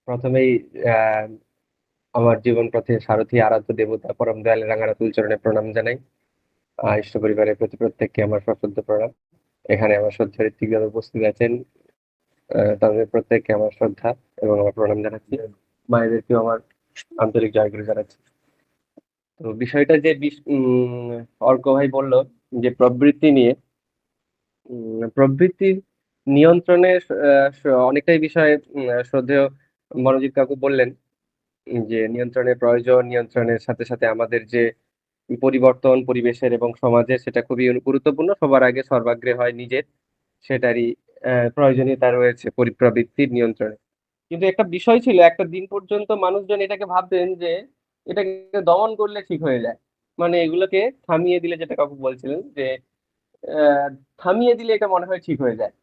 প্রথমেই আহ আমার জীবন পথে সারথি আরাধ্য দেবতা পরম দয়ালের রাঙারাতুল চরণে প্রণাম জানাই। ইষ্ট পরিবারের প্রতি প্রত্যেককে আমার সশ্রদ্ধ প্রণাম। এখানে আমার শ্রদ্ধা ঋত্বিক দাদা উপস্থিত আছেন। তাদের প্রত্যেককে আমার শ্রদ্ধা এবং আমার প্রণাম জানাচ্ছি। মায়েদেরকেও আমার আন্তরিক জয়গুরু জানাচ্ছি। তো বিষয়টা যে অর্ক ভাই বললো যে প্রবৃত্তি নিয়ে, প্রবৃত্তির নিয়ন্ত্রণের অনেকটাই বিষয়ে শ্রদ্ধেয় মনোজিৎ কাকু বললেন যে নিয়ন্ত্রণের প্রয়োজন, নিয়ন্ত্রণের সাথে সাথে আমাদের যে পরিবর্তন পরিবেশের এবং সমাজের, সেটা খুবই গুরুত্বপূর্ণ। সবার আগে সর্বাগ্রে হয় নিজের, সেটারই প্রয়োজনীয়তা রয়েছে প্রবৃত্তির নিয়ন্ত্রণে। কিন্তু একটা বিষয় ছিল, একটা দিন পর্যন্ত মানুষজন এটাকে ভাবতেন যে এটাকে দমন করলে ঠিক হয়ে যায়, মানে এগুলোকে থামিয়ে দিলে, যেটা কাকু বলছিলেন যে আহ, থামিয়ে দিলে এটা মনে হয় ঠিক হয়ে যায়,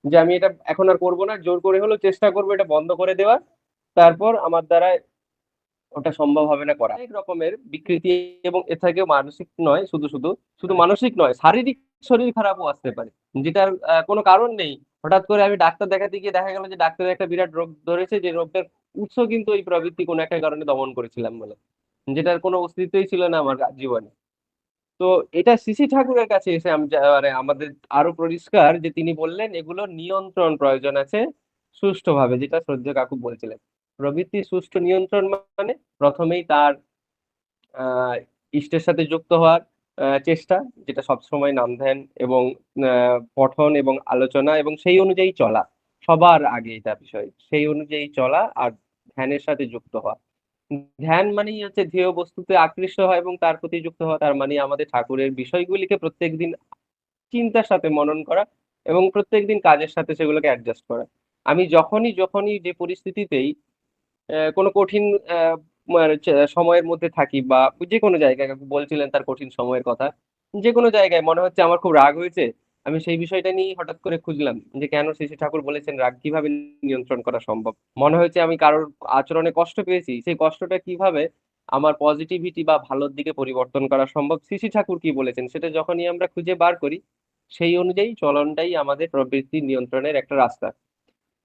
যে আমি এটা এখন আর করবো না, জোর করে হলেও চেষ্টা করবো এটা বন্ধ করে দেওয়ার। তারপর আমার দ্বারা ওটা সম্ভব হবে না করা। অনেক রকমের বিকৃতি, এবং এ থেকেও মানসিক নয়, শুধু শুধু শুধু মানসিক নয়, শারীরিক শরীর খারাপও আসতে পারে, যেটার কোনো কারণ নেই। হঠাৎ করে আমি ডাক্তার দেখাতে গিয়ে দেখা গেল যে ডাক্তারের একটা বিরাট রোগ ধরেছে, যে রোগটার উৎস কিন্তু এই প্রবৃত্তি কোনো একটা কারণে দমন করেছিলাম বলে, যেটার কোনো অস্তিত্বই ছিল না আমার জীবনে। তো এটা শ্রী ঠাকুরের কাছে এসে মানে আমাদের আরো পরিষ্কার যে তিনি বললেন এগুলো নিয়ন্ত্রণ প্রয়োজন আছে সুষ্ঠুভাবে, যেটা শ্রদ্ধেয় কাকু বলছিলেন। প্রবৃত্তির সুষ্ঠু নিয়ন্ত্রণ মানে প্রথমেই তার আহ ইষ্টের সাথে যুক্ত হওয়ার চেষ্টা, যেটা সবসময় নাম ধ্যান এবং পঠন এবং আলোচনা এবং সেই অনুযায়ী চলা। সবার আগে এটা বিষয়, সেই অনুযায়ী চলা আর ধ্যানের সাথে যুক্ত হওয়া। ধ্যান মানেই হচ্ছে ধ্যেয় বস্তুতে আকৃষ্ট হয় এবং তার প্রতি যুক্ত হওয়া, তার মানে আমাদের ঠাকুরের বিষয়গুলিকে প্রত্যেকদিন চিন্তার সাথে মনন করা এবং প্রত্যেকদিন কাজের সাথে সেগুলোকে অ্যাডজাস্ট করা। আমি যখনই যখনই যে পরিস্থিতিতেই কোনো কঠিন মানে সময়ের মধ্যে থাকি, বা যে কোনো জায়গায়, কাকু বলছিলেন তার কঠিন সময়ের কথা, যে কোনো জায়গায় মনে হচ্ছে আমার খুব রাগ হয়েছে, আমি সেই বিষয়টা নিয়ে হঠাৎ করে খুঁজলাম যে কেন শ্রী শ্রী ঠাকুর বলেছেন রাগ কিভাবে নিয়ন্ত্রণ করা সম্ভব। মনে হয়েছে আমি কারোর আচরণে কষ্ট পেয়েছি, সেই কষ্টটা কিভাবে আমার পজিটিভিটি বা ভালোর দিকে পরিবর্তন করা সম্ভব, শ্রী শ্রী ঠাকুর কি বলেছেন, সেটা যখনই আমরা খুঁজে বার করি, সেই অনুযায়ী চলনটাই আমাদের প্রবৃত্তি নিয়ন্ত্রণের একটা রাস্তা।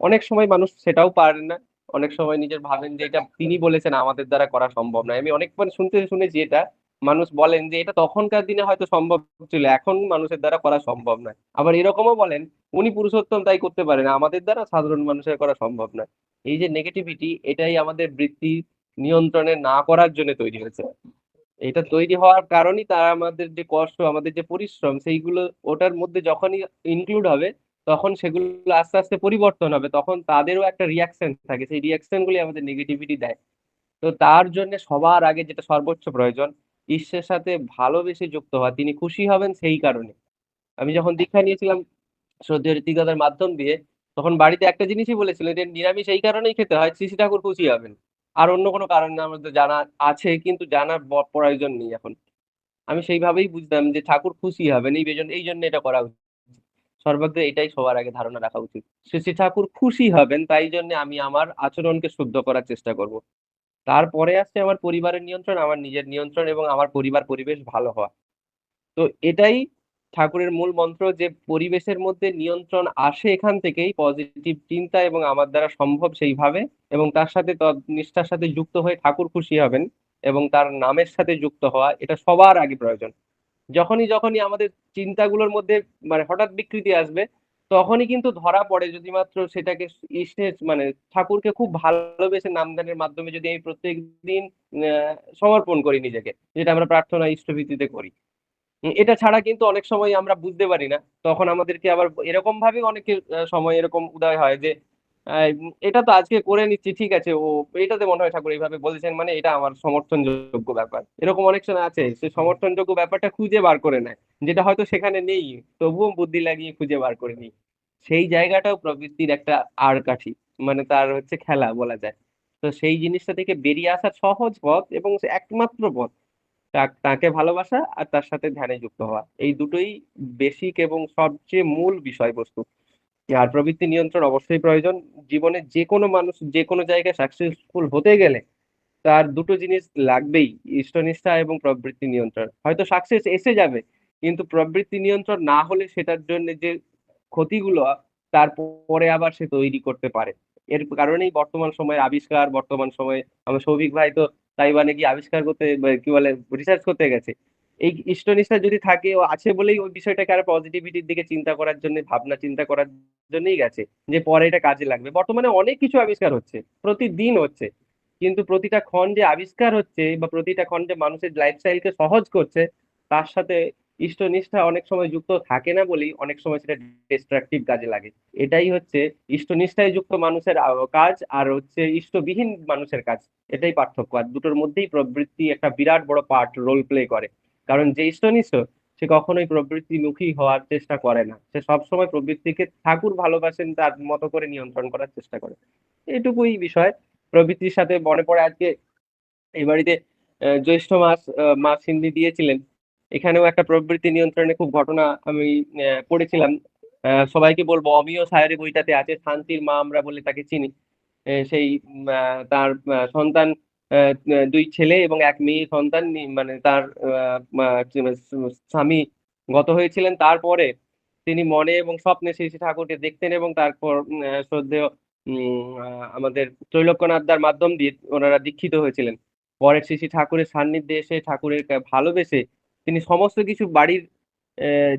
অনেক সময় মানুষ সেটাও পারেন না, অনেক সময় নিজের ভাবেন যে এটা তিনি বলেছেন আমাদের দ্বারা করা সম্ভব নয়। আমি অনেকবার শুনেছি এটা, মানুষ বলেন যে এটা তখনকার দিনে হয়তো সম্ভব ছিল, এখন মানুষের দ্বারা করা সম্ভব নয়। আবার এরকমও বলেন উনি পুরুষোত্তম তাই করতে পারেন, আমাদের দ্বারা সাধারণ মানুষের করা সম্ভব নয়। এই যে নেগেটিভিটি, এটাই আমাদের বৃত্তি নিয়ন্ত্রণে না করার জন্য তৈরি হয়েছে। এটা তৈরি হওয়ার কারণই তারা আমাদের যে কষ্ট, আমাদের যে পরিশ্রম, সেইগুলো ওটার মধ্যে যখনই ইনক্লুড হবে, তখন সেগুলো আস্তে আস্তে পরিবর্তন হবে, তখন তাদেরও একটা রিয়াকশন থাকে, সেই রিয়াকশন গুলি আমাদের নেগেটিভিটি দেয়। তো তার জন্য সবার আগে যেটা সর্বোচ্চ প্রয়োজন, ঈশ্বরের সাথে ভালোবেসে যুক্ত হওয়া, তিনি খুশি হবেন সেই কারণে। আমি যখন দীক্ষা নিয়েছিলাম শ্রদ্ধেয় ঋত্বিকদার মাধ্যম দিয়ে, তখন বাড়িতে একটা জিনিসই বলেছিল যে নিরামিষ এই কারণেই খেতে হয়, শ্রী শ্রী ঠাকুর খুশি হবেন। আর অন্য কোনো কারণ আমাদের জানা আছে, কিন্তু জানার প্রয়োজন নেই এখন। আমি সেইভাবেই বুঝতাম যে ঠাকুর খুশি হবেন, এই জন্য এটা করা উচিত। সর্বাগ্রে এটাই সবার আগে ধারণা রাখা উচিত, শ্রী শ্রী ঠাকুর খুশি হবেন, তাই জন্য আমি আমার আচরণকে শুদ্ধ করার চেষ্টা করব। তারপরে আসছে আমার পরিবারের নিয়ন্ত্রণ, আমার নিজের নিয়ন্ত্রণ এবং আমার পরিবার পরিবেশ ভালো হওয়া। তো এটাই ঠাকুরের মূল মন্ত্র, যে পরিবেশের মধ্যে নিয়ন্ত্রণ আসে এখান থেকেই, পজিটিভ চিন্তা এবং আমার দ্বারা সম্ভব সেইভাবে, এবং তার সাথে নিষ্ঠার সাথে যুক্ত হয়ে ঠাকুর খুশি হবেন এবং তার নামের সাথে যুক্ত হওয়া, এটা সবার আগে প্রয়োজন। যখনই যখনই আমাদের চিন্তাগুলোর মধ্যে মানে হঠাৎ বিকৃতি আসবে, তখনই কিন্তু ধরা পড়ে, যদি মাত্র সেটাকে ইষ্টের মানে ঠাকুরকে খুব ভালোবেসে নামদানের মাধ্যমে যদি আমি প্রত্যেক দিন সমর্পণ করি নিজেকে, যেটা আমরা প্রার্থনা ইষ্টভীতিতে করি। এটা ছাড়া কিন্তু অনেক সময় আমরা বুঝতে পারি না, তখন আমাদেরকে আবার এরকম ভাবে অনেকের সময় এরকম উদয় হয় যে এটা তো আজকে করে নিচ্ছি, ঠিক আছে, ও এটাতে মনে হয় ঠাকুর এইভাবে বলেছেন, মানে এটা আমার সমর্থনযোগ্য ব্যাপার। এরকম অনেক সময় আছে সে সমর্থনযোগ্য ব্যাপারটা খুঁজে বার করে নেয়, যেটা হয়তো সেখানে নেই, তবুও বুদ্ধি লাগিয়ে খুঁজে বার করে নিই। সেই জায়গাটাও প্রবৃত্তির একটা আড়কাঠি, মানে তার হচ্ছে খেলা বলা যায়। তো সেই জিনিসটা থেকে বেরিয়ে আসার সহজ পথ এবং একমাত্র পথ তাকে ভালোবাসা আর তার সাথে ধ্যানে যুক্ত হওয়া, এই দুটোই বেসিক এবং সবচেয়ে মূল বিষয়বস্তু। আর প্রবৃত্তি নিয়ন্ত্রণ অবশ্যই প্রয়োজন। জীবনে যে কোনো মানুষ যে কোনো জায়গায় সাকসেসফুল হতে গেলে তার দুটো জিনিস লাগবেই, ইষ্টনিষ্ঠা এবং প্রবৃত্তি নিয়ন্ত্রণ। হয়তো সাকসেস এসে যাবে, কিন্তু প্রবৃত্তি নিয়ন্ত্রণ না হলে সেটার জন্য যে ক্ষতিগুলো তারপরে আবার সে তৈরি করতে পারে। এর কারণেই বর্তমান সময়ের আবিষ্কার, বর্তমান সময়ে আমার সৌভিক ভাই তো তাইওয়ানে গিয়ে আবিষ্কার করতে কি বলে রিসার্চ করতে গেছে। এই ইষ্টনিষ্ঠা যদি থাকে ও আছে বলেই ওই বিষয়টাকে আরো পজিটিভিটির দিকে চিন্তা করার জন্য, ভাবনা চিন্তা করার জন্যই গেছে, যে পরে এটা কাজে লাগবে। বর্তমানে অনেক কিছু আবিষ্কার হচ্ছে, প্রতিদিন হচ্ছে, কিন্তু প্রতিটা ক্ষণ যে আবিষ্কার হচ্ছে বা প্রতিটা ক্ষণ যে মানুষের লাইফস্টাইলকে সহজ করছে, তার সাথে ইষ্টনিষ্ঠা অনেক সময় যুক্ত থাকে না বলেই অনেক সময় সেটা ডিস্ট্রাকটিভ কাজে লাগে। এটাই হচ্ছে ইষ্টনিষ্ঠায় যুক্ত মানুষের কাজ আর হচ্ছে ইষ্টবিহীন মানুষের কাজ। এটাই পার্থক্য। আর দুটোর মধ্যেই প্রবৃত্তি একটা বিরাট বড় পার্ট রোল প্লে করে। কারণ যে ইষ্টনিষ্ঠ সে কখনোই প্রবৃত্তিমুখী হওয়ার চেষ্টা করে না, সে সবসময় প্রবৃত্তিকে ঠাকুর ভালোবাসেন তার মতো করে নিয়ন্ত্রণ করার চেষ্টা করে। এটুকুই বিষয়। প্রবৃত্তির সাথে মনে পড়ে আজকে এই বাড়িতে জ্যৈষ্ঠ মাস মা সিন্ধি দিয়েছিলেন, এখানেও একটা প্রবৃত্তি নিয়ন্ত্রণে খুব ঘটনা আমি পড়েছিলাম। সবাইকে বলবো অমিয় সায়রি বইটাতে আছে, শান্তির মা আমরা বলে তাকে চিনি। সেই তার সন্তান, দুই ছেলে এবং এক মেয়ে সন্তান মানে তার স্বামী গত হয়েছিলেন, তারপরে তিনি মনে এবং স্বপ্নে শ্রী শ্রী ঠাকুরকে দেখতেন এবং তারপর শ্রদ্ধেয় আমাদের ত্রৈলোক্যনাথদার মাধ্যম দিয়ে ওনারা দীক্ষিত হয়েছিলেন। পরে শ্রী শ্রী ঠাকুরের সান্নিধ্যে এসে ঠাকুরের ভালোবেসে তিনি সমস্ত কিছু বাড়ির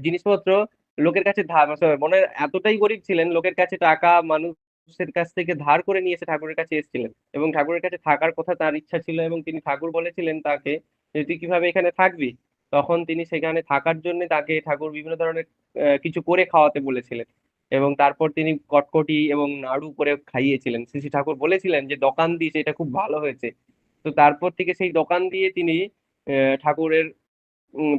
জিনিসপত্র লোকের কাছে ধার, মনে এতটাই গরিব ছিলেন, লোকের কাছে টাকা মানুষের কাছ থেকে ধার করে নিয়ে এসে ঠাকুরের কাছে এসেছিলেন এবং ঠাকুরের কাছে থাকার কথা তার ইচ্ছা ছিল এবং তিনি ঠাকুর বলেছিলেন তাকে যে তুই কিভাবে এখানে থাকবি। তখন তিনি সেখানে থাকার জন্য তাকে ঠাকুর বিভিন্ন ধরনের কিছু করে খাওয়াতে বলেছিলেন এবং তারপর তিনি কটকটি এবং নাড়ু করে খাইয়েছিলেন। শ্রী শ্রী ঠাকুর বলেছিলেন যে দোকান দিস, এটা খুব ভালো হয়েছে। তো তারপর থেকে সেই দোকান দিয়ে তিনি ঠাকুরের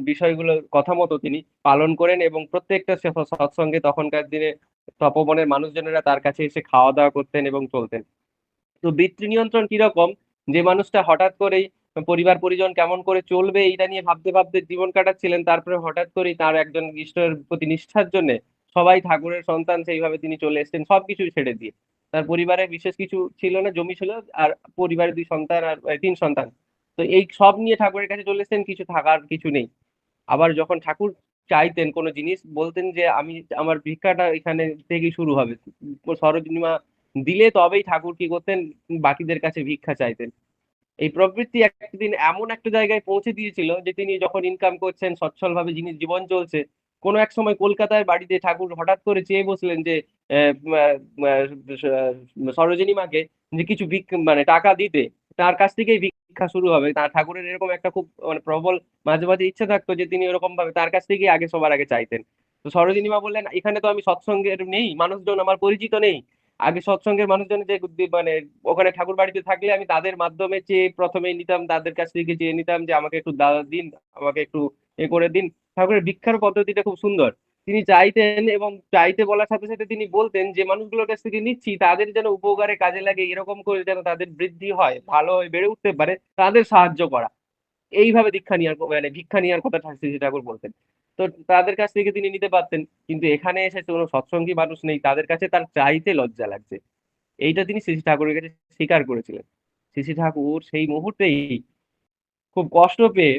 বিষয়গুলো কথা মতো তিনি পালন করেন এবং প্রত্যেকটা সৎসঙ্গে তখনকার দিনে তপবনের মানুষজনেরা তার কাছে এসে খাওয়া দাওয়া করতেন এবং চলতেন। তো বৃত্তি নিয়ন্ত্রণ কিরকম, যে মানুষটা হঠাৎ করেই পরিবার পরিজন কেমন করে চলবে এইটা নিয়ে ভাবতে ভাবতে জীবন কাটাচ্ছিলেন, তারপরে হঠাৎ করেই তার একজন ঈশ্বরের প্রতি নিষ্ঠার জন্য সবাই ঠাকুরের সন্তান সেইভাবে তিনি চলে এসেছেন সবকিছু ছেড়ে দিয়ে। তার পরিবারে বিশেষ কিছু ছিল না, জমি ছিল আর পরিবারের দুই সন্তান আর তিন সন্তান। তো এই সব নিয়ে ঠাকুরের কাছে চলে এসেছেন, কিছু থাকার কিছু নেই। আবার যখন ঠাকুর চাইতেন কোনো জিনিস, বলতেন যে আমি আমার ভিক্ষাটা এখানে থেকেই শুরু হবে। সরোজিনী মা দিলে তবেই ঠাকুর কি করতেন, বাকিদের কাছে ভিক্ষা চাইতেন। এই প্রবৃত্তি একদিন এমন একটা জায়গায় পৌঁছে দিয়েছিল যে তিনি যখন ইনকাম করছেন সচ্ছল ভাবে জিনিস জীবন চলছে, কোনো এক সময় কলকাতায় বাড়িতে ঠাকুর হঠাৎ করে চেয়ে বসলেন যে সরোজিনী মাকে যে কিছু মানে টাকা দিতে, তার কাছ থেকেই ভিক্ষা শুরু হবে। তার ঠাকুরের এরকম একটা খুব মানে প্রবল মাঝে মাঝে ইচ্ছা থাকতো যে তিনি এরকম ভাবে তার কাছ থেকেই আগে সবার আগে চাইতেন। তো সরোজিনী মা বললেন এখানে তো আমি সৎসঙ্গের নেই, মানুষজন আমার পরিচিত নেই, আগে সৎসঙ্গের মানুষজন যে মানে ওখানে ঠাকুর বাড়িতে থাকলে আমি তাদের মাধ্যমে চেয়ে প্রথমে নিতাম, তাদের কাছ থেকে চেয়ে নিতাম যে আমাকে একটু দিন, আমাকে একটু এ করে দিন। ঠাকুরের ভিক্ষার পদ্ধতিটা খুব সুন্দর। তিনি চাইতেন এবং চাইতে বলার সাথে সাথে তিনি বলতেন যে মানুষগুলোর কাছ থেকে নিচ্ছি তাদের যেন উপকারে কাজে লাগে, এরকম করে যেন তাদের বৃদ্ধি হয়, ভালো হয়ে বেড়ে উঠতে পারে, তাদের সাহায্য করা। এইভাবে দীক্ষা নেওয়ার মানে ভিক্ষা নেওয়ার কথা শ্রী ঠাকুর বলতেন। তো তাদের কাছ থেকে তিনি নিতে পারতেন, কিন্তু এখানে এসে কোনো সৎসঙ্গী মানুষ নেই, তাদের কাছে তার চাইতে লজ্জা লাগছে। এইটা তিনি শ্রী শ্রী ঠাকুরের কাছে স্বীকার করেছিলেন। শ্রী শ্রী ঠাকুর সেই মুহূর্তেই খুব কষ্ট পেয়ে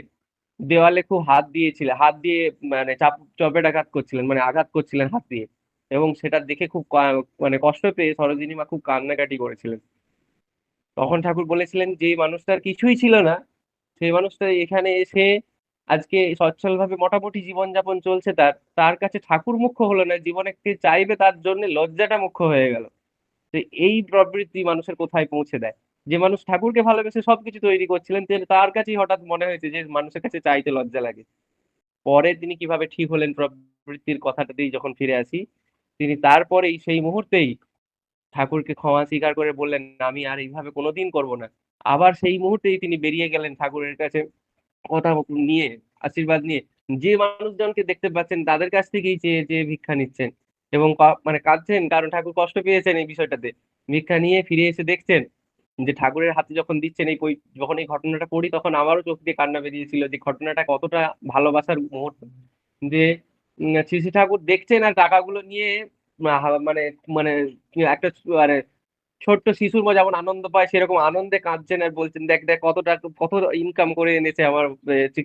দেওয়ালে খুব হাত দিয়েছিলেন, হাত দিয়ে মানে চপেটাঘাত করছিলেন, মানে আঘাত করছিলেন হাত দিয়ে, এবং সেটা দেখে খুব মানে কষ্ট পেয়ে সরোজিনী মা খুব কান্নাকাটি করেছিলেন। তখন ঠাকুর বলেছিলেন যে মানুষটার কিছুই ছিল না, সেই মানুষটা এখানে এসে আজকে সচ্ছল ভাবে মোটামুটি জীবনযাপন চলছে, তার তার কাছে ঠাকুর মুখ্য হলো না, জীবনে কে চাইবে তার জন্য লজ্জাটা মুখ্য হয়ে গেল। তো এই প্রবৃত্তি মানুষের কোথায় পৌঁছে দেয়, যে মানুষ ঠাকুরকে ভালোবেসে সবকিছু তৈরি করছিলেন, তার কাছেই হঠাৎ মনে হয়েছে যে মানুষের কাছে চাইতে লজ্জা লাগে। পরে তিনি কিভাবে ঠিক হলেন প্রবৃত্তির কথাটাতেই যখন ফিরে আসি, তিনি তারপরেই সেই মুহূর্তেই ঠাকুরকে ক্ষমা স্বীকার করে বললেন আমি আর এইভাবে কোনোদিন করব না। আবার সেই মুহূর্তেই তিনি বেরিয়ে গেলেন ঠাকুরের কাছে কথা নিয়ে, আশীর্বাদ নিয়ে, যে মানুষজনকে দেখতে পাচ্ছেন তাদের কাছ থেকেই চেয়ে চেয়ে ভিক্ষা নিচ্ছেন এবং মানে কাঁদছেন, কারণ ঠাকুর কষ্ট পেয়েছেন এই বিষয়টাতে। ভিক্ষা নিয়ে ফিরে এসে দেখছেন যে ঠাকুরের হাতে যখন দিচ্ছেন এই যখন এই ঘটনাটা পড়ি তখন আমারও চোখ দিয়ে কান্না বেরিয়েছিল, যে ঘটনাটা কতটা ভালোবাসার মুহূর্ত। যে শ্রী শ্রী ঠাকুর দেখছেন আর টাকাগুলো নিয়ে মানে মানে একটা মানে ছোট্ট শিশুর মা যেমন আনন্দ পায় সেরকম আনন্দে কাঁদছেন আর বলছেন দেখ দেখ কতটা কত ইনকাম করে এনেছে আমার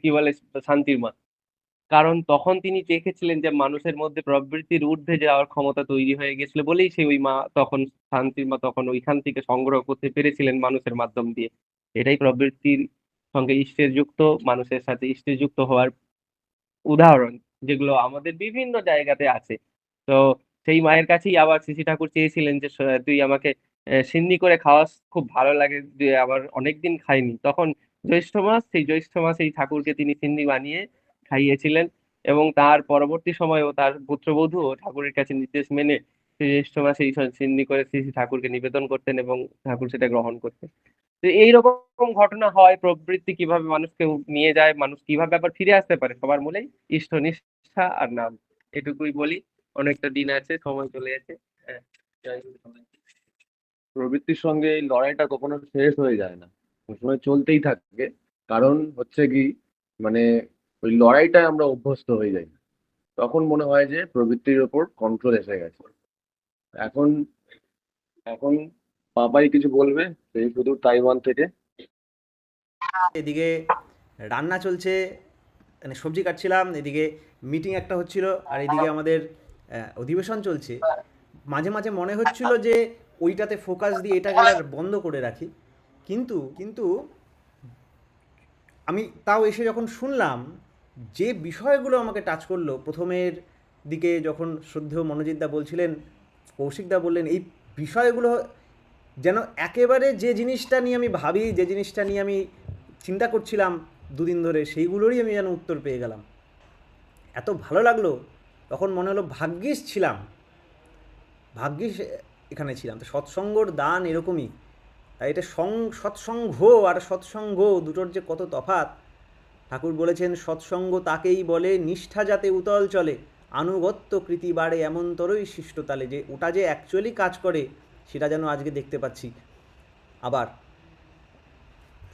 কি বলে শান্তির মা। কারণ তখন তিনি দেখেছিলেন যে মানুষের মধ্যে প্রবৃত্তির ঊর্ধ্বে যাওয়ার ক্ষমতা তৈরি হয়ে গেছিল বলেই সেই ওই মা তখন শান্তির মা তখন ওইখান থেকে সংগ্রহ করতে পেরেছিলেন মানুষের মাধ্যম দিয়ে। এটাই প্রবৃত্তির সঙ্গে ইষ্টের যুক্ত, মানুষের সাথে ইষ্টের যুক্ত হওয়ার উদাহরণ, যেগুলো আমাদের বিভিন্ন জায়গাতে আছে। তো সেই মায়ের কাছেই আবার শ্রী ঠাকুর চেয়েছিলেন যে তুই আমাকে সিন্নি করে খাওয়াস, খুব ভালো লাগে, যে আবার অনেকদিন খাইনি। তখন জ্যৈষ্ঠ মাস এই ঠাকুরকে তিনি সিন্নি বানিয়ে খাইয়েছিলেন, এবং তার পরবর্তী সময়েও তার পুত্রবধূ ঠাকুরের কাছে নির্দেশ মেনে সেই জ্যৈষ্ঠ মাসে এই সিন্নি করে শ্রী শ্রী ঠাকুরকে নিবেদন করতেন এবং ঠাকুর সেটা গ্রহণ করতেন। তো এইরকম ঘটনা হয়, প্রবৃত্তি কিভাবে মানুষকে নিয়ে যায়, মানুষ কিভাবে আবার ফিরে আসতে পারে, সবার মূলেই ইষ্ট নিষ্ঠা আর নাম। এটুকুই বলি, অনেকটা দিন আছে, সময় চলে গেছে। হ্যাঁ, জয় গুরু সবাইকে। প্রবৃত্তির সঙ্গে এই লড়াইটা কখনো শেষ হয়ে যায় না, সবসময় চলতেই থাকে। কারণ হচ্ছে কি, মানে ওই লড়াইটায় আমরা অভ্যস্ত হয়ে যাই, তখন মনে হয় যে প্রবৃত্তির ওপর কন্ট্রোল এসে গেছে। এখন এখন পাপাই কিছু বলবে, সেই শুধু তাইওয়ান থেকে। এদিকে রান্না চলছে, মানে সবজি কাটছিলাম, এদিকে মিটিং একটা হচ্ছিল, আর এদিকে আমাদের অধিবেশন চলছে। মাঝে মাঝে মনে হচ্ছিল যে ওইটাতে ফোকাস দিয়ে এটাকে আর বন্ধ করে রাখি, কিন্তু কিন্তু আমি তাও এসে যখন শুনলাম যে বিষয়গুলো আমাকে টাচ করলো, প্রথমের দিকে যখন শ্রদ্ধেয় মনোজিৎদা বলছিলেন, কৌশিকদা বললেন, এই বিষয়গুলো যেন একেবারে যে জিনিসটা নিয়ে আমি ভাবি, যে জিনিসটা নিয়ে আমি চিন্তা করছিলাম দুদিন ধরে, সেইগুলোরই আমি যেন উত্তর পেয়ে গেলাম। এত ভালো লাগলো, তখন মনে হলো ভাগ্যিস ছিলাম, ভাগ্যিস এখানে ছিলাম। তো সৎসঙ্গর দান এরকমই। তাই এটা সৎসঙ্গ আর সৎসঙ্গ দুটোর যে কত তফাৎ। ঠাকুর বলেছেন, সৎসঙ্গ তাকেই বলে নিষ্ঠা যাতে উতল চলে, আনুগত্য কৃতি বাড়ে এমনতরই শিষ্টতালে। যে ওটা যে অ্যাকচুয়ালি কাজ করে সেটা যেন আজকে দেখতে পাচ্ছি। আবার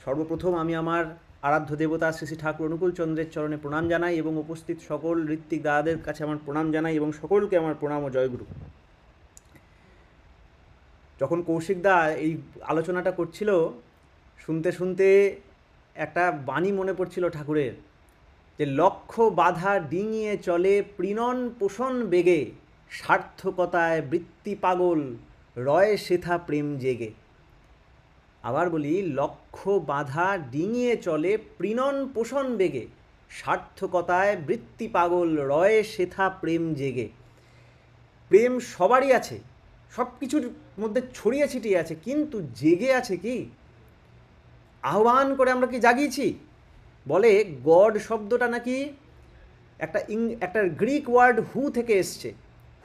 সর্বপ্রথম আমি আমার আরাধ্য দেবতা শ্রী শ্রী ঠাকুর অনুকূল চন্দ্রের চরণে প্রণাম জানাই, এবং উপস্থিত সকল ঋত্বিক দাদাদের কাছে আমার প্রণাম জানাই, এবং সকলকে আমার প্রণাম ও জয়গুরু। যখন কৌশিকদা এই আলোচনাটা করছিল, শুনতে শুনতে একটা বাণী মনে পড়ছিল ঠাকুরের, যে লক্ষ্য বাধা ডিঙিয়ে চলে প্রীণন পোষণ বেগে, সার্থকতায় বৃত্তি পাগল রয় সেথা প্রেম জেগে। আবার বলি, লক্ষ্য বাধা ডিঙিয়ে চলে প্রীণন পোষণ বেগে, সার্থকতায় বৃত্তি পাগল রয় সেথা প্রেম জেগে। প্রেম সবারই আছে, সব কিছুর মধ্যে ছড়িয়ে ছিটিয়ে আছে, কিন্তু জেগে আছে কি? আহ্বান করে আমরা কি জাগিয়েছি? বলে গড শব্দটা নাকি একটা গ্রিক ওয়ার্ড হু থেকে এসছে।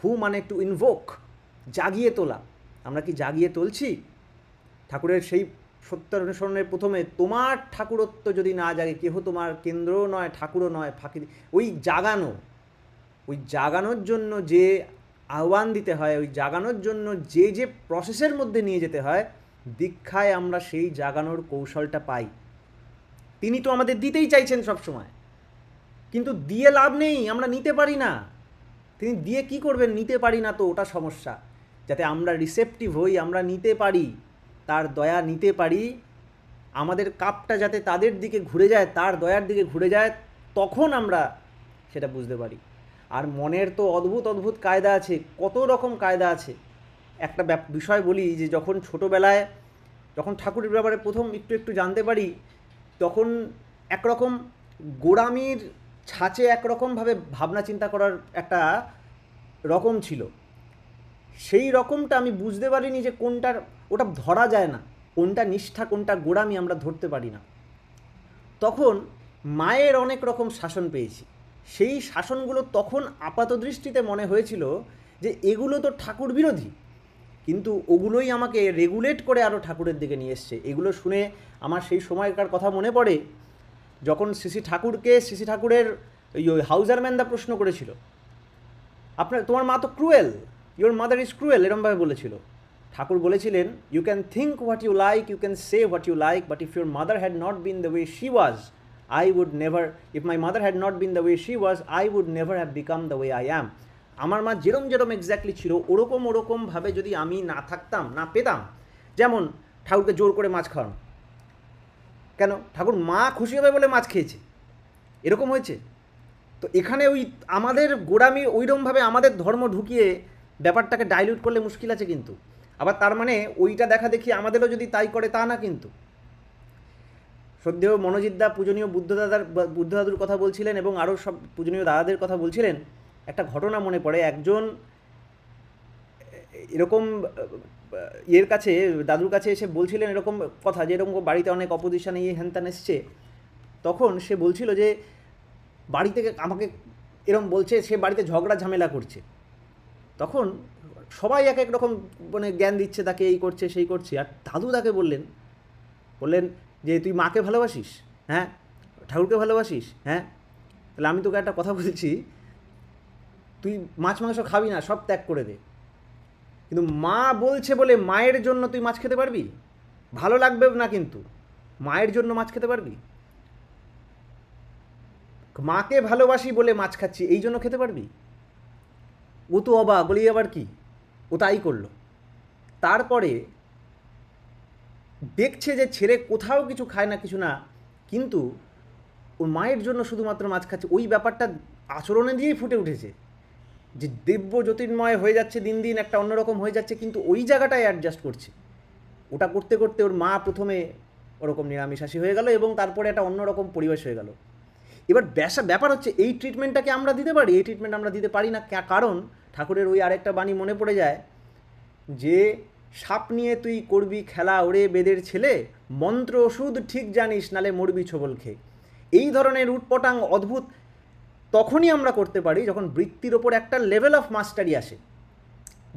হু মানে টু ইনভোক, জাগিয়ে তোলা। আমরা কি জাগিয়ে তুলছি? ঠাকুরের সেই সত্যানুসরণের প্রথমে, তোমার ঠাকুরত্ব যদি না জাগে, কেহ তোমার কেন্দ্রও নয়, ঠাকুরও নয়, ফাঁকি। ওই জাগানোর জন্য যে আহ্বান দিতে হয়, ওই জাগানোর জন্য যে যে প্রসেসের মধ্যে নিয়ে যেতে হয়, দীক্ষায় আমরা সেই জাগানোর কৌশলটা পাই। তিনি তো আমাদের দিতেই চাইছেন সব সময়, কিন্তু দিয়ে লাভ নেই, আমরা নিতে পারি না। তিনি দিয়ে কি করবেন? নিতে পারি না, তো ওটা সমস্যা। যাতে আমরা রিসেপটিভ হই, আমরা নিতে পারি, তার দয়া নিতে পারি, আমাদের কাপটা যাতে তাদের দিকে ঘুরে যায়, তার দয়ার দিকে ঘুরে যায়, তখন আমরা সেটা বুঝতে পারি। আর মনের তো অদ্ভুত অদ্ভুত কায়দা আছে, কত রকম কায়দা আছে। একটা বিষয় বলি, যে যখন ছোটোবেলায় যখন ঠাকুরের ব্যাপারে প্রথম একটু একটু জানতে পারি, তখন একরকম গোড়ামির ছাঁচে একরকমভাবে ভাবনা চিন্তা করার একটা রকম ছিল। সেই রকমটা আমি বুঝতে পারিনি যে কোনটার, ওটা ধরা যায় না, কোনটা নিষ্ঠা কোনটা গোড়ামি আমরা ধরতে পারি না। তখন মায়ের অনেক রকম শাসন পেয়েছি। সেই শাসনগুলো তখন আপাত দৃষ্টিতে মনে হয়েছিল যে এগুলো তো ঠাকুর বিরোধী, কিন্তু ওগুলোই আমাকে রেগুলেট করে আরও ঠাকুরের দিকে নিয়ে এসছে। এগুলো শুনে আমার সেই সময়কার কথা মনে পড়ে, যখন শ্রী ঠাকুরের ওই হাউজারম্যানদা প্রশ্ন করেছিল, তোমার মা তো cruel, your mother is cruel, এরমভাবে বলেছিল। ঠাকুর বলেছিলেন, you can think what you like, you can say what you like, but if your mother had not been the way she was, I would never, if my mother had not been the way she was, I would never have become the way I am. আমার মা যেরম exactly ছিল, ওরকমভাবে যদি আমি না থাকতাম, না পেতাম, যেমন ঠাকুরকে জোর করে মাছ খাওয়ানো, কেন? ঠাকুর মা খুশি হবে বলে মাছ খেয়েছে, এরকম হয়েছে? তো এখানে ওই আমাদের গোড়ামি ওইরকমভাবে আমাদের ধর্ম ঢুকিয়ে ব্যাপারটাকে ডাইলিউট করলে মুশকিল আছে কিন্তু। আবার তার মানে ওইটা দেখা দেখি আমাদেরও যদি তাই করে তা না কিন্তু। শ্রদ্ধেয় মনোজিৎদা পূজনীয় বুদ্ধদাদুর কথা বলছিলেন এবং আরও সব পূজনীয় দাদাদের কথা বলছিলেন। একটা ঘটনা মনে পড়ে, একজন এরকম ইয়ের কাছে, দাদুর কাছে এসে বলছিলেন এরকম কথা যে এরকম বাড়িতে অনেক অপোজিশন এই হ্যানত্যান এসছে। তখন সে বলছিল যে বাড়ি থেকে আমাকে এরকম বলছে, সে বাড়িতে ঝগড়া ঝামেলা করছে। তখন সবাই এক এক রকম মানে জ্ঞান দিচ্ছে তাকে, এই করছে সেই করছে। আর দাদু তাকে বললেন যে তুই মাকে ভালোবাসিস, হ্যাঁ, ঠাকুরকে ভালোবাসিস, হ্যাঁ, তাহলে আমি তোকে একটা কথা বলছি, তুই মাছ মাংস খাবি না, সব ত্যাগ করে দে। কিন্তু মা বলছে বলে মায়ের জন্য তুই মাছ খেতে পারবি? ভালো লাগবে না কিন্তু মায়ের জন্য মাছ খেতে পারবি? মাকে ভালোবাসি বলে মাছ খাচ্ছি, এই জন্য খেতে পারবি? ও তো অবাক, বলি আবার কি, ও তাই করলো। তারপরে দেখছে যে ছেলে কোথাও কিছু খায় না, কিছু না, কিন্তু ওর মায়ের জন্য শুধুমাত্র মাছ খাচ্ছে। ওই ব্যাপারটা আচরণে দিয়েই ফুটে উঠেছে যে দিব্য জ্যোতির্ময় হয়ে যাচ্ছে, দিন দিন একটা অন্যরকম হয়ে যাচ্ছে, কিন্তু ওই জায়গাটায় অ্যাডজাস্ট করছে। ওটা করতে করতে ওর মা প্রথমে ওরকম নিরামিষাশী হয়ে গেল এবং তারপরে একটা অন্যরকম পরিবেশ হয়ে গেল। এবার ব্যাপার হচ্ছে এই ট্রিটমেন্টটাকে আমরা দিতে পারি? এই ট্রিটমেন্ট আমরা দিতে পারি না। কারণ ঠাকুরের ওই আরেকটা বাণী মনে পড়ে যায় যে সাপ নিয়ে তুই করবি খেলা ওরে বেদের ছেলে, মন্ত্র ওষুধ ঠিক জানিস নালে মরবি ছোবল খেয়ে। এই ধরনের উটপটাং অদ্ভুত তখনই আমরা করতে পারি যখন বৃত্তির ওপর একটা লেভেল অফ মাস্টারি আসে।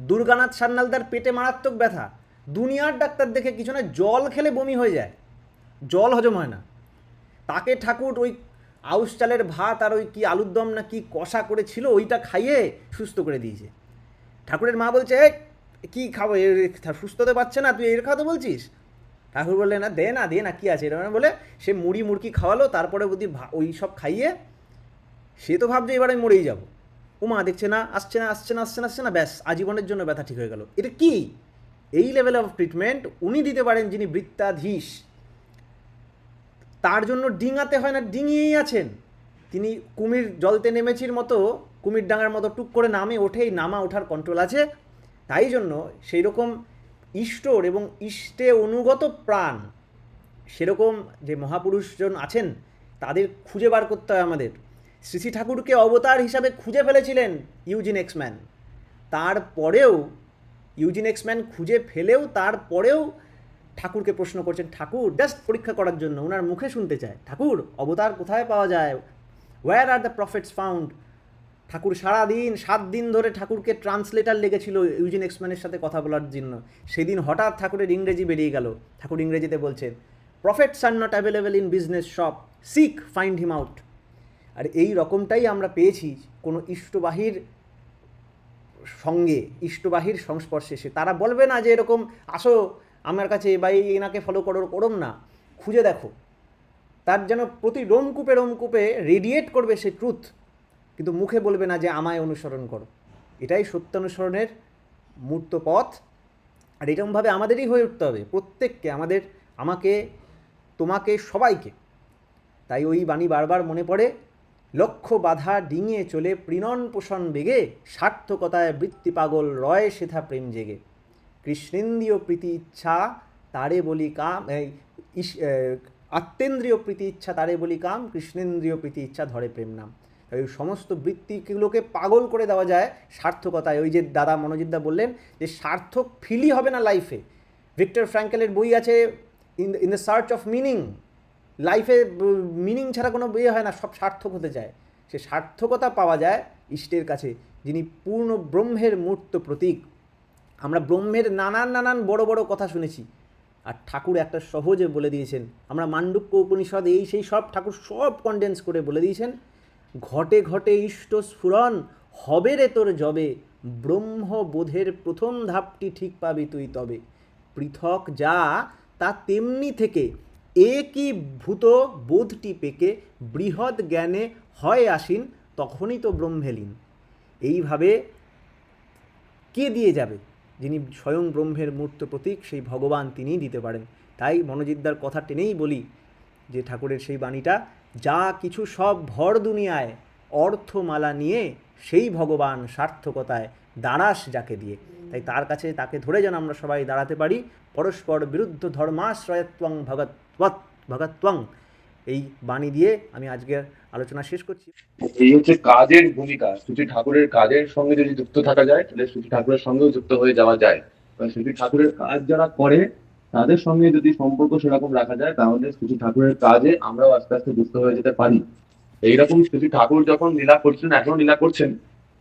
দুর্গানাথ সান্যালদার পেটে মারাত্মক ব্যথা, দুনিয়ার ডাক্তার দেখে কিছু না, জল খেলে বমি হয়ে যায়, জল হজম হয় না। তাকে ঠাকুর ওই আউশ চালের ভাত আর ওই কি আলুর দম না কি কষা করেছিল ওইটা খাইয়ে সুস্থ করে দিয়েছে। ঠাকুরের মা বলছে কি খাবো, সুস্থ হতে পারছে না, তুই এর খাওয়াতে বলছিস? ঠাকুর বললেন না, দে না কী আছে এটা বলে সে মুড়ি মুড়কি খাওয়ালো। তারপরে বুদ্ধি ওই সব খাইয়ে সে তো ভাবছে এবার আমি মরেই যাবো। মা দেখছে না, আসছে না, ব্যাস আজীবনের জন্য ব্যথা ঠিক হয়ে গেল। এটা কি? এই লেভেল অফ ট্রিটমেন্ট উনি দিতে পারেন যিনি বৃত্তাধীশ। তার জন্য ডিঙাতে হয় না, ডিঙিয়েই আছেন তিনি। কুমির জলতে নেমেছির মতো, কুমির ডাঙার মতো টুক করে নামে ওঠেই, নামা ওঠার কন্ট্রোল আছে। তাই জন্য সেই রকম ইষ্টর এবং ইষ্টে অনুগত প্রাণ সেরকম যে মহাপুরুষজন আছেন তাদের খুঁজে বার করতে হয় আমাদের। শ্রী শ্রী ঠাকুরকে অবতার হিসাবে খুঁজে ফেলেছিলেন ইউজিন এক্সম্যান। তারপরেও ইউজিন এক্সম্যান খুঁজে ফেলেও তারপরেও ঠাকুরকে প্রশ্ন করছেন। ঠাকুর জাস্ট পরীক্ষা করার জন্য, ওনার মুখে শুনতে চায় ঠাকুর অবতার কোথায় পাওয়া যায়, where are the prophets found. Thakur সারাদিন 7 দিন ধরে ঠাকুরকে ট্রান্সলেটার লেগেছিল ইউজিন এক্সম্যানের সাথে কথা বলার জন্য। সেদিন হঠাৎ ঠাকুরের ইংরেজি বেরিয়ে গেল। ঠাকুর ইংরেজিতে বলছেন, prophets are not available in business shop, seek find him out. আর এই রকমটাই আমরা পেয়েছি কোনো ইষ্টবাহীর সঙ্গে, ইষ্টবাহীর সংস্পর্শে এসে। তারা বলবে না যে এরকম আসো আমার কাছে বা এনাকে ফলো করম না, খুঁজে দেখো। তার যেন প্রতি রোমকূপে রেডিয়েট করবে সে ট্রুথ, কিন্তু মুখে বলবে না যে আমায় অনুসরণ করো। এটাই সত্যানুসরণের মূর্ত পথ। আর এরকমভাবে আমাদেরই হয়ে উঠতে হবে, প্রত্যেককে, আমাকে, তোমাকে, সবাইকে। তাই ওই বাণী বারবার মনে পড়ে, লক্ষ্য বাধা ডিঙিয়ে চলে প্রিণন পোষণ বেগে, সার্থকতায় বৃত্তি পাগল রয় সেথা প্রেম জেগে। কৃষ্ণেন্দ্রীয় প্রীতি ইচ্ছা তারে বলি কাম, আত্মেন্দ্রীয় প্রীতি ইচ্ছা তারে বলি কাম, কৃষ্ণেন্দ্রীয় প্রীতি ইচ্ছা ধরে প্রেম নাম। ওই সমস্ত বৃত্তিগুলোকে পাগল করে দেওয়া যায় সার্থকতায়। ওই যে দাদা মনোজিৎদা বললেন যে সার্থক ফিলই হবে না লাইফে। ভিক্টর ফ্র্যাঙ্কেলের বই আছে in the search of meaning. লাইফে মিনিং ছাড়া কোনো বই হয় না, সব সার্থক হতে চায়। সে সার্থকতা পাওয়া যায় ইষ্টের কাছে, যিনি পূর্ণ ব্রহ্মের মূর্ত প্রতীক। আমরা ব্রহ্মের নানান বড় বড় কথা শুনেছি, আর ঠাকুর একটা সহজে বলে দিয়েছেন। আমরা মান্ডুক্য উপনিষদ এই সেই সব ঠাকুর সব কনডেন্স করে বলে দিয়েছেন, ঘটে ঘটে ইষ্ট স্ফুরণ হবে রে তোর যবে, ব্রহ্মবোধের প্রথম ধাপটি ঠিক পাবি তুই তবে। পৃথক যা তা তেমনি থেকে একই ভূত বোধটি পেকে, বৃহৎ জ্ঞানে হয় আসীন তখনই তো ব্রহ্মেলীন। এইভাবে কে দিয়ে যাবে? যিনি স্বয়ং ব্রহ্মের মূর্ত প্রতীক, সেই ভগবান তিনিই দিতে পারেন। তাই মনোজিৎদার কথা টেনেই বলি যে ঠাকুরের সেই বাণীটা, যা কিছু সব ভর দুনিয়ায় অর্থমালা নিয়ে সেই ভগবান সার্থকতায় দাঁড়াস যাকে দিয়ে। তাই তার কাছে তাকে ধরে যেন আমরা সবাই দাঁড়াতে পারি। পরস্পর বিরুদ্ধ ধর্মাশ্রয়ত্বং ভগত্বং, এই বাণী দিয়ে আমি আজকের আলোচনা শেষ করছি। এই হচ্ছে কাজের ভূমিকা। শ্রুতি ঠাকুরের কাজের সঙ্গে যদি যুক্ত থাকা যায় তাহলে শ্রুতি ঠাকুরের সঙ্গেও যুক্ত হয়ে যাওয়া যায়। শ্রুতি ঠাকুরের কাজ যারা করে তাদের সঙ্গে যদি সম্পর্ক সেরকম রাখা যায় তাহলে শ্রুতি ঠাকুরের কাজে আমরাও আস্তে আস্তে যুক্ত হয়ে যেতে পারি। এইরকম শ্রুতি ঠাকুর যখন লীলা করছিলেন, এখনো লীলা করছেন,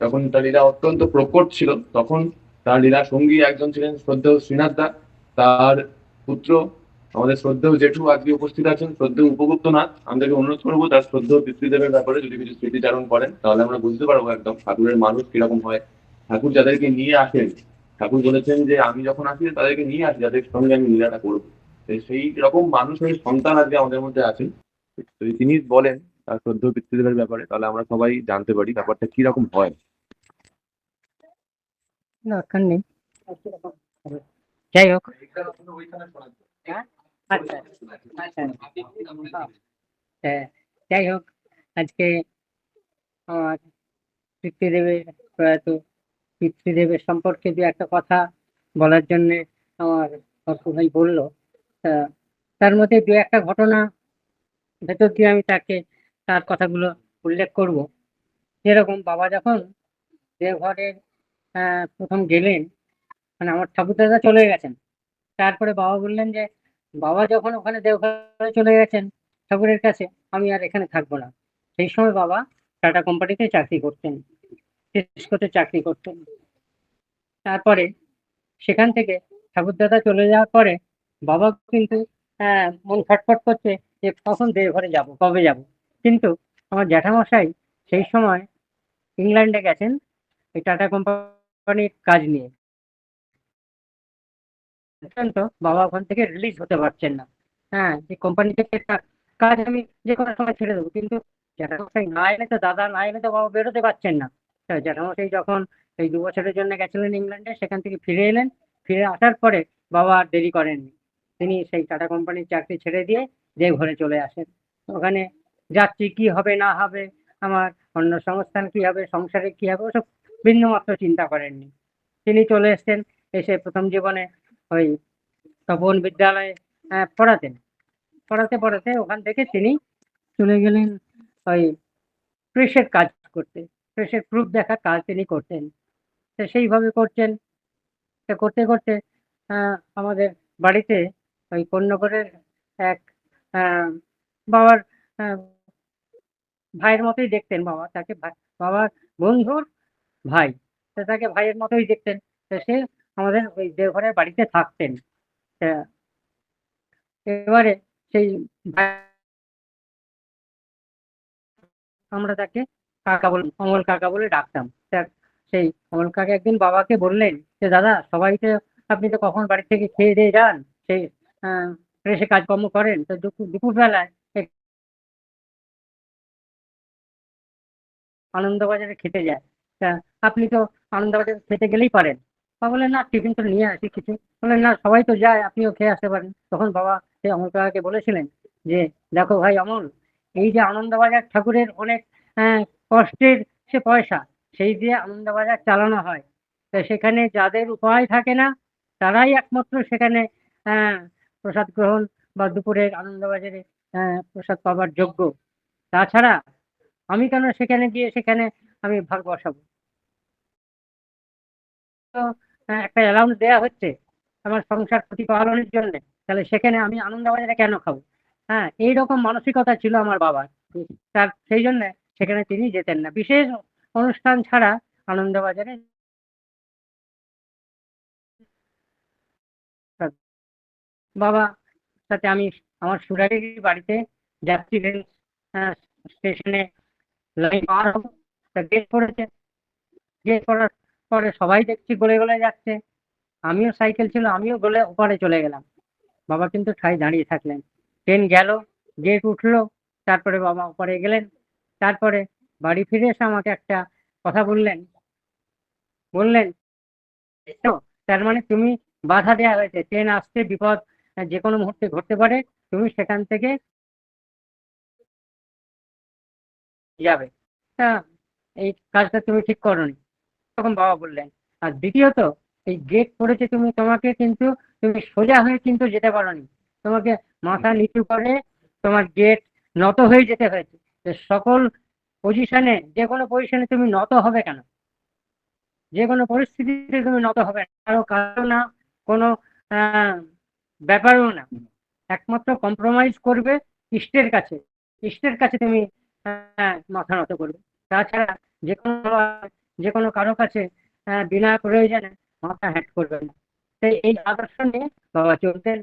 তখন তার লীলা অত্যন্ত প্রকট ছিল। তখন তার লীলা সঙ্গী একজন ছিলেন শ্রদ্ধেয় শ্রীনাথ দা, তার পুত্র আমাদের শ্রদ্ধেয় জেঠু আজকে উপস্থিত আছেন শ্রদ্ধেয় উপগুপ্তনাথ। আমাদেরকে অনুরোধ করবো তার শ্রদ্ধেয় পিতৃদেবের ব্যাপারে যদি কিছু স্মৃতিচারণ করেন, তাহলে আমরা বুঝতে পারবো একদম ঠাকুরের মানুষ কিরকম হয়। ঠাকুর যাদেরকে নিয়ে আসেন, ঠাকুর বলেছেন যে আমি যখন আসি তাদেরকে নিয়ে আসি যাদের সঙ্গে আমি লীলাটা করবো। সেই রকম মানুষের সন্তান আজকে আমাদের মধ্যে আছেন। যদি তিনি বলেন তার শ্রদ্ধেয় পিতৃদেবের ব্যাপারে, তাহলে আমরা সবাই জানতে পারি ব্যাপারটা কিরকম হয়। দরকার নেই, যাই হোক। আচ্ছা আচ্ছা, যাই হোক, আজকে আমার পিতৃদেবের প্রয়াত পিতৃদেবের সম্পর্কে দু একটা কথা বলার জন্য আমার ভাই বললো। তার মধ্যে দু একটা ঘটনা ভেতর দিয়ে আমি তার কথাগুলো উল্লেখ করব। যেরকম বাবা যখন দেওঘরের প্রথম গেলেন, মানে আমার ঠাকুরদাদা চলে গেছেন, তারপরে বাবা বললেন যে বাবা যখন ওখানে দেওঘরে চলে গেছেন ঠাকুরের কাছে, আমি আর এখানে থাকবো না। সেই সময় বাবা টাটা কোম্পানিতে চাকরি করতেন, টেস্কোতে চাকরি করতেন। তারপরে সেখান থেকে ঠাকুরদাদা চলে যাওয়ার পরে বাবা কিন্তু মন ছটফট করছে যে কখন দেওঘরে যাব, কবে যাব। কিন্তু আমার জ্যাঠামশাই সেই সময় ইংল্যান্ডে গেছেন এই টাটা কোম্পানির কাজ নিয়ে। তো বাবা ওখান থেকে রিলিজ হতে পারছেন না। যে কোম্পানি থেকে কাজ আমি যে কোনো সময় ছেড়ে দেবো, কিন্তু জ্যাঠামশাই না এলে তো, দাদা না এলে তো বাবা বেরোতে পারছেন না। জ্যাঠামশাই যখন এই 2 বছরের জন্য গেছিলেন ইংল্যান্ডে, সেখান থেকে ফিরে এলেন। ফিরে আসার পরে বাবা আর দেরি করেননি, তিনি সেই টাটা কোম্পানির চাকরি ছেড়ে দিয়ে দেওঘরে চলে আসেন। ওখানে যাচ্ছি কি হবে না হবে, আমার অন্য সংস্থান কি হবে, সংসারে কি হবে, ওসব বিন্দুমাত্র চিন্তা করেননি। তিনি চলে এসছেন। এসে প্রথম জীবনে ওই তপন বিদ্যালয়ে পড়াতেন। পড়াতে পড়াতে ওখান থেকে তিনি চলে গেলেন ওই প্রেসের কাজ করতে। প্রেসের প্রুফ দেখার কাজ তিনি করতেন। তো সেইভাবে করছেন। তা করতে করতে আমাদের বাড়িতে ওই কন্যগরের এক বাবার ভাইয়ের মতোই দেখতেন বাবা তাকে, বাবার বন্ধুর ভাই, তো তাকে ভাইয়ের মতোই দেখতেন। তো সে আমাদের ওই দেওঘরের বাড়িতে থাকতেন। তা এবারে সেই আমরা তাকে কাকা বলে, অমল কাকা বলে ডাকতাম। তা সেই অমল কাকা একদিন বাবাকে বললেন যে দাদা, সবাই তো, আপনি তো কখন বাড়ি থেকে খেয়ে দিয়ে যান, সেই প্রেসে কাজকর্ম করেন, তো দুপুরবেলায় আনন্দবাজারে খেতে যায়। তা আপনি তো আনন্দবাজারে খেতে গেলেই পারেন। বাবা বললেন না, টিফিন তো নিয়ে আসি কিছু। বললেন না, সবাই তো যায়, আপনিও খেয়ে আসতে পারেন। তখন বাবা সেই অমল কাকাকে বলেছিলেন যে দেখো ভাই অমল, এই যে আনন্দবাজার ঠাকুরের অনেক কষ্টের সে পয়সা, সেই দিয়ে আনন্দবাজার চালানো হয়। তো সেখানে যাদের উপায় থাকে না, তারাই একমাত্র সেখানে প্রসাদ গ্রহণ বা দুপুরের আনন্দবাজারে প্রসাদ পাবার যোগ্য। তাছাড়া আমি কেন সেখানে গিয়ে সেখানে আমি ভাগ বসাবো? তো একটা অ্যালাউন্স দেওয়া হচ্ছে আমার সংসার প্রতিপালনের জন্য, তাহলে সেখানে আমি আনন্দবাজারে কেন খাবো? এইরকম মানসিকতা ছিল আমার বাবার। তার সেই জন্য সেখানে তিনি যেতেন না, বিশেষ অনুষ্ঠান ছাড়া আনন্দবাজারে। বাবা সাথে আমি আমার সুরারির বাড়িতে যাত্রী রেল স্টেশনে লাইন পার হবো, তা গেট পড়েছে। গেট পড়ার পরে সবাই দেখছি গলে গলে যাচ্ছে, আমিও সাইকেল ছিল, আমিও গলে ওপারে চলে গেলাম। বাবা কিন্তু ঠাই দাঁড়িয়ে থাকলেন। ট্রেন গেল, গেট উঠলো, তারপরে বাবা ওপারে গেলেন। তারপরে বাড়ি ফিরে এসে আমাকে একটা কথা বললেন। বললেন তো, তার মানে তুমি বাধা দেওয়া হয়েছে, ট্রেন আসতে বিপদ যে কোনো মুহূর্তে ঘটতে পারে, তুমি সেখান থেকে যাবে। এই কাজটা তুমি ঠিক করোনি। তখন বাবা বললেন, আর দ্বিতীয়ত এই গেট পড়েছে, তোমাকে কিন্তু তুমি সোজা হয়ে কিন্তু যেতে পারোনি, তোমাকে মাথা নিচু করে তোমার গেট নত হয়ে যেতে হয়েছে। তো সকল পজিশনে, যে কোনো পজিশনে তুমি নত হবে কেন? যে কোনো পরিস্থিতিতে তুমি নত হবে না, কারো না, কোনো আহ, ব্যাপারও না। একমাত্র কম্প্রোমাইজ করবে ইষ্টের কাছে, ইষ্টের কাছে তুমি মাথা নত করবে। তাছাড়া যে কোনো যে কোনো কারো কাছে বিনা প্রয়োজনে মাথা হ্যাট করবে না। তাই এই আদর্শ নিয়ে বাবা চলতেন।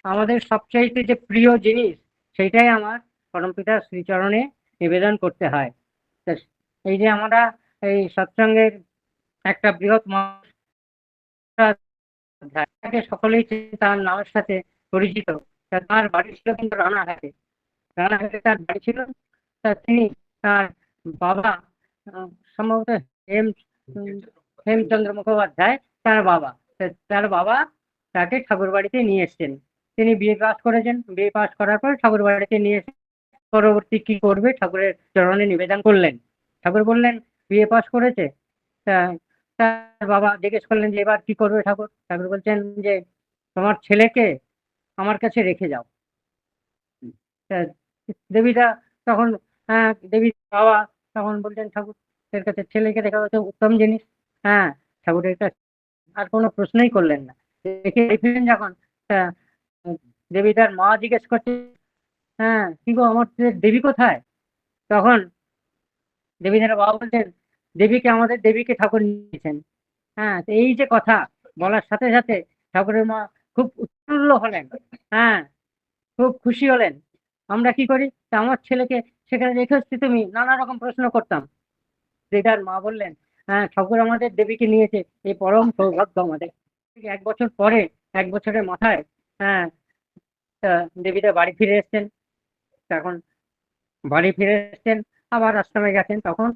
আমাদের সবচাইতে যে প্রিয় জিনিস, সেইটাই আমার পরমপিতার শ্রীচরণে নিবেদন করতে হয়। তা এই যে আমরা এই সৎসঙ্গের একটা বৃহৎ তাকে সকলেই তার নামের সাথে পরিচিত। তা তার বাড়ি ছিল কিন্তু রানাঘাটে, রানাঘাটে তার বাড়ি ছিল। তা তিনি, তার বাবা সম্ভবত হেম হেমচন্দ্র মুখোপাধ্যায় তার বাবা। তার বাবা তাকে ঠাকুর বাড়িতে নিয়ে এসছেন। তিনি বিএ পাস করেছেন, বিএ পাস করার পর ঠাকুর বাড়িতে নিয়ে এসে পরবর্তী কি করবে ঠাকুরের চরণে নিবেদন করলেন। ঠাকুর বললেন বিএ পাস করেছে। তা তার বাবা জিজ্ঞেস করলেন যে এবার কি করবে ঠাকুর? ঠাকুর বলছেন যে তোমার ছেলেকে আমার কাছে রেখে যাও। তা দেবীদা তখন, দেবী বাবা তখন বলছেন ঠাকুরের কাছে ছেলেকে রেখে যাওয়া তো উত্তম জিনিস। হ্যাঁ, ঠাকুরের কাছে আর কোনো প্রশ্নই করলেন না। রেখে ফিরেন যখন, তা দেবীদার মা জিজ্ঞেস করছে, কি গো আমার দেবী কোথায়? তখন দেবীদার বাবা বলছেন, আমাদের দেবীকে ঠাকুর নিয়েছেন। তো এই যে কথা বলার সাথে সাথে ঠাকুরের মা খুব উৎফুল্ল হলেন। হ্যাঁ, খুব খুশি হলেন। আমরা কি করি, তা আমার ছেলেকে সেখানে রেখে এসছি, তুমি নানা রকম প্রশ্ন করতাম। দেবীদার মা বললেন, ঠাকুর আমাদের দেবীকে নিয়েছে, এই পরম সৌভাগ্য আমাদের। 1 বছর পরে, 1 বছরের মাথায়, হ্যাঁ, দেবীদা বাড়ি ফিরে এসছেন। তখন বাড়ি ফিরে এসছেন, আবার আশ্রমে গেছেন। তখন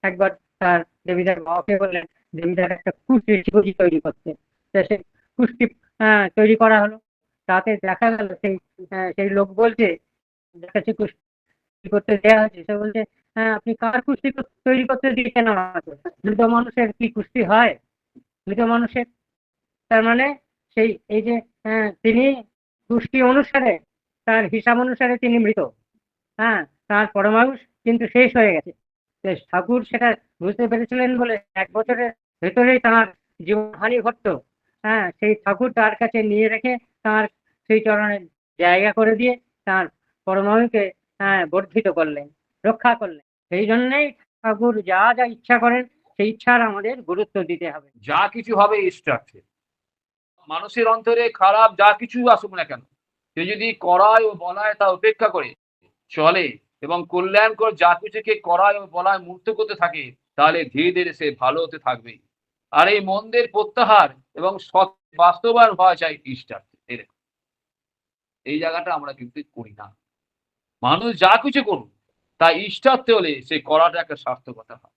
একবার তার দেবীদার বাবাকে বললেন দেবীদার একটা কুষ্টি তৈরি করতে। তো সেই কুষ্টি তৈরি করা হলো। তাতে দেখা গেল সেই লোক বলছে, যার কাছে কুষ্টি করতে দেওয়া হয়েছে, সে বলছে, আপনি কার কুষ্টি তৈরি করতে দিয়েছেন আমাকে? মৃত মানুষের কি কুষ্টি হয়? মৃত মানুষের, তার মানে সেই এই যে তিনি কুষ্টি অনুসারে, তার হিসাব অনুসারে তিনি মৃত। তার পরমায়ুষ কিন্তু শেষ হয়ে গেছে। ঠাকুর সেটা বুঝতে পেরেছিলেন বলে 1 বছরের ভেতরেই তার জীবনহানি ঘটতো। সেই ঠাকুর তার কাছে নিয়ে রেখে তার সেই চরণে জায়গা করে দিয়ে তার পরমায়ুকে বর্ধিত করলেন, রক্ষা করলেন। সেই জন্যই ঠাকুর যা যা ইচ্ছা করেন সেই ইচ্ছার আমাদের গুরুত্ব দিতে হবে। যা কিছু হবে ইষ্টার্থে, মানুষের অন্তরে খারাপ যা কিছু আসুক না কেন, সে যদি করায় ও বলায় তা উপেক্ষা করে চলে এবং কল্যাণকর যা কিছুকে করায় ও বলায় মুক্ত করতে থাকে, তাহলে ধীরে ধীরে সে ভালো হতে থাকবে। আর এই মন্দের প্রত্যাহার এবং সৎ বাস্তবায়ন হওয়া চাই ইষ্টার্থে। এই জায়গাটা আমরা কিন্তু করি না। মানুষ যা কিছু করুন তা ইষ্টার্থে হলে সে করাটা একটা সার্থকতা হয়।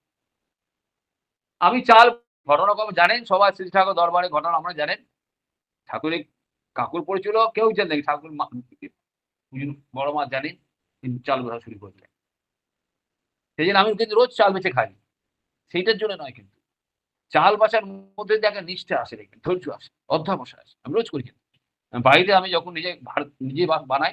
আমি চাল ঘটনা জানেন সবাই, শ্রী ঠাকুর দরবারে ঘটনা আমরা জানেন। ঠাকুরের কাকুর পড়েছিল, কেউ জানেন ঠাকুর বড় মা জানেন, কিন্তু চাল বোঝা শুরু করলেন। সেই জন্য আমি কিন্তু রোজ চাল বেচে খাই, সেইটার জন্য নয়, কিন্তু চাল বাছার মধ্যে যে একটা নিষ্ঠা আসে, দেখবেন ধৈর্য আসে, অধ্যাবসায় আসে। আমি রোজ করি, কিন্তু বাড়িতে আমি যখন নিজে বানাই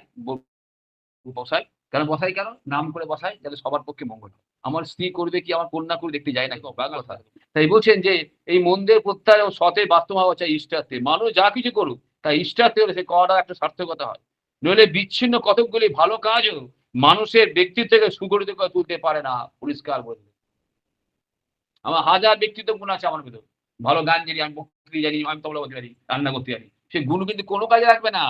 বসাই। বসাই কেন? নাম করে বসাই, যাতে সবার পক্ষে মঙ্গল হয়। আমার স্ত্রী করবে কি, আমার কন্যা করবে দেখতে যায় না, কথা। তাই বলছেন যে এই মন্দির প্রত্যাহার ও সতের বাস্তব হওয়া চাই ইষ্টার্থে। মানুষ যা কিছু করুক তাই ইষ্টার্থে হলে সে করাটা একটা সার্থকতা হয়। নইলে বিচ্ছিন্ন কতকগুলি ভালো কাজও মানুষের ব্যক্তিত্বকে সুগঠিত করে তুলতে পারে না। পরিষ্কার বলবে, আমার হাজার ব্যক্তিত্ব গুণ আছে আমার ভিতর। ভালো গান জানি, আমি বক্তৃতা জানি, আমি তবলা বলতে পারি, রান্না করতে পারি, সে গুণ কিন্তু কোনো কাজে লাগবে না।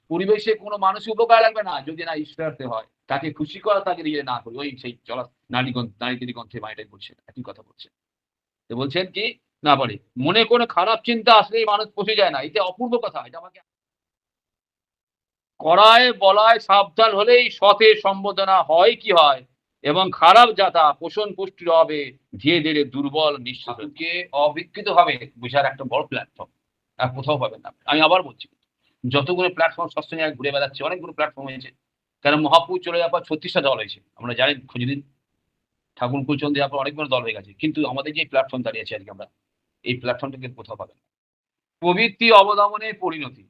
পরিবেশে কোনো মানুষের উপকার লাগবে না যদি না ইষ্টার্থে হয়। তাকে খুশি করা, তাকে নিজে না করি, ওই সেই চলা নারী গ্রন্থে মায়েরাই বলছেন, একই কথা বলছেন। তো বলছেন কি না পারে, মনে কোনো খারাপ চিন্তা আসলেই মানুষ পৌঁছে যায় না। এটা অপূর্ব কথা। এটা আমাকে করায় বলায় সাবধান হলেই সতের সম্বোধনা হয় কি হয়, এবং খারাপ জাতা পোষণ পুষ্টির হবে ধীরে ধীরে দুর্বল নিঃশ্বাসকে অবিকৃত ভাবে বুঝার একটা বড় প্ল্যাটফর্ম আর কোথাও পাবেন না। আমি আবার বলছি, যতগুলো প্ল্যাটফর্ম সবসময় ঘুরে বেড়াচ্ছে, অনেকগুলো প্ল্যাটফর্ম হয়েছে। কারণ মহাপুর চলে যাওয়ার 36টা দল হয়েছে, আমরা জানি, খুঁজে দিন ঠাকুর কুচন দেওয়ার পর অনেক বড় দল হয়ে গেছে, কিন্তু আমাদের যে প্ল্যাটফর্ম দাঁড়িয়ে আছে আজকে আমরা, এই প্ল্যাটফর্মটাকে কোথাও পাবেন না। প্রবৃত্তি অবদমনের পরিণতি,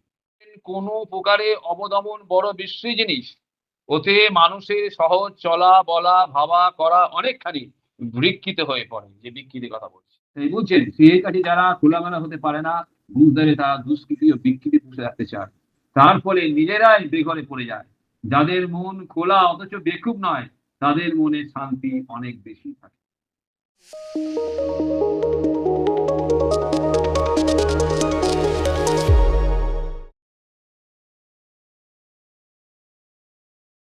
কোনো প্রকারে অবদমন বড় বিশ্রী জিনিস, ওতে মানুষের সহজ চলা বলা ভাবা করা অনেকখানি বিকৃত হয়ে পড়ে, যে বিকৃতির কথা বলছি। এই বুঝছেন, সেই কাছে যারা খোলামেলা হতে পারে না, বুঝ ধরে তারা দুষ্কৃতি ও বিকৃতি পুষে রাখতে চায়, তার ফলে নিজেরাই বেঘরে পড়ে যায়। যাদের মন খোলা অথচ বেকুব নয়, তাদের মনে শান্তি অনেক বেশি থাকে।